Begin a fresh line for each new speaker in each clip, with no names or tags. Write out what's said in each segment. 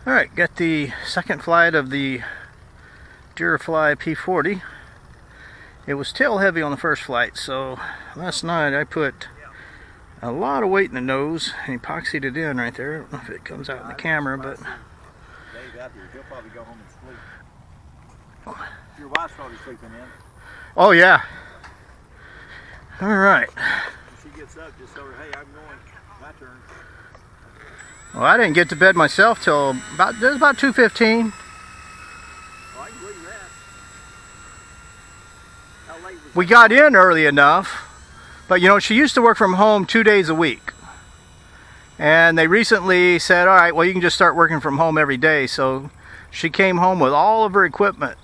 Alright, got the second flight of the Durafly P-40. It was tail heavy on the first flight, so last night I put a lot of weight in the nose and epoxied it in right there. I don't know if it comes out in the camera, but
Dave's out there. He'll probably go home and sleep. Your wife's probably sleeping in.
oh yeah. Alright.
When she gets up, just tell her, hey, I'm going. My turn.
Well, I didn't get to bed myself till about 2:15.
Well, I can believe that. How late was
We got in early enough, but you know, she used to work from home 2 days a week. And they recently said, all right, well, you can just start working from home every day. So she came home with all of her equipment.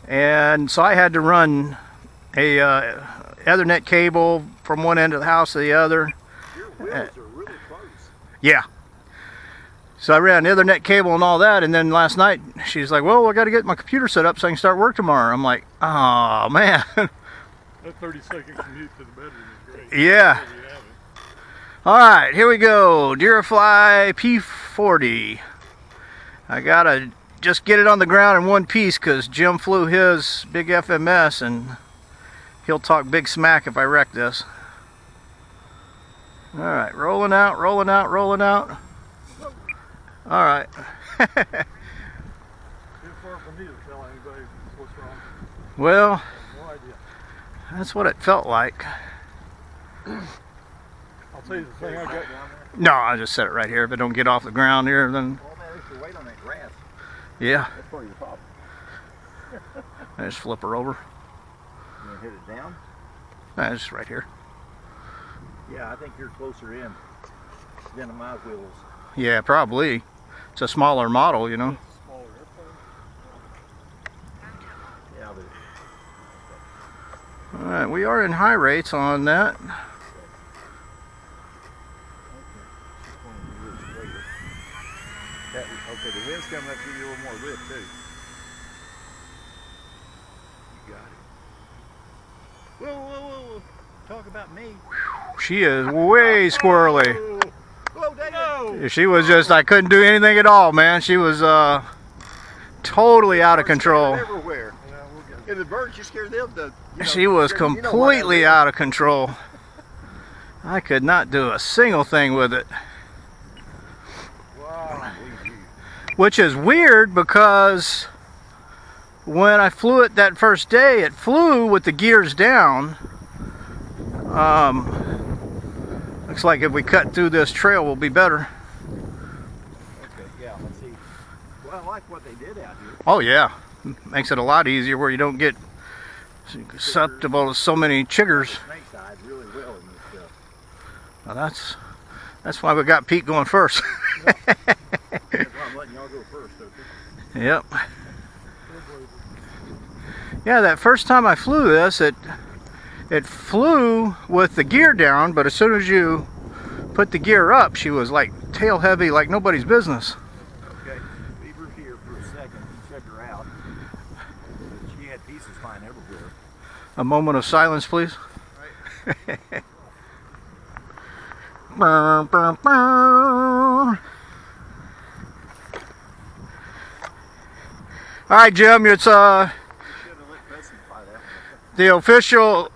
And so I had to run a Ethernet cable from one end of the house to the other.
Your wheels are really close.
Yeah. So I ran Ethernet cable and all that, and then last night she's like, well, I got to get my computer set up so I can start work tomorrow. I'm like, oh, man.
That 30-second commute to the bedroom is great.
Yeah. All right, here we go. Durafly P-40. I got to just get it on the ground in one piece because Jim flew his big FMS, and he'll talk big smack if I wreck this. All right, rolling out, rolling out, rolling out. All right.
Too far from me to tell anybody what's wrong.
Well,
No idea.
that's what it felt like.
I'll tell you the thing I got down there.
No, I'll just set it right here. If it don't get off the ground here, then
Oh, man, they should wait on that grass.
yeah.
That's part of your problem.
I just flip her over.
You want to hit it down?
That's right here.
Yeah, I think you're closer in than my wheels.
Yeah, probably. It's a smaller model, you know.
Smaller airplane.
Yeah, but
All right, we are in high rates on that.
okay, the wind's coming up, give you a little more lift too. You got it. Whoa, whoa, whoa, whoa. Talk about me.
She is way squirrely.
Whoa, David.
She was just, I couldn't do anything at all, man. She was totally out of control.
Everywhere.
Yeah, we'll get
And the birds, you scared them to.
She was completely out of control. I could not do a single thing with it.
Wow.
Which is weird because when I flew it that first day, it flew with the gears down. Looks like if we cut through this trail, we'll be better.
Okay, yeah, let's see. Well, I like what they did out here.
Oh yeah, makes it a lot easier where you don't get susceptible to so many chiggers.
Snake died really well in this stuff.
Well, that's why we got Pete going first.
That's why I'm letting y'all go first, okay?
Yep. Yeah, that first time I flew this, it flew with the gear down, but as soon as you put the gear up, she was like tail heavy like nobody's business.
Okay, leave her here for a second and check her out. She had pieces flying everywhere.
A moment of silence, please.
Right.
Brr, brr, brr. All right, Jim, it's the official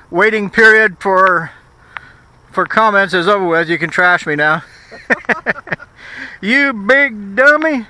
waiting period for comments is over with. You can trash me now. You big dummy.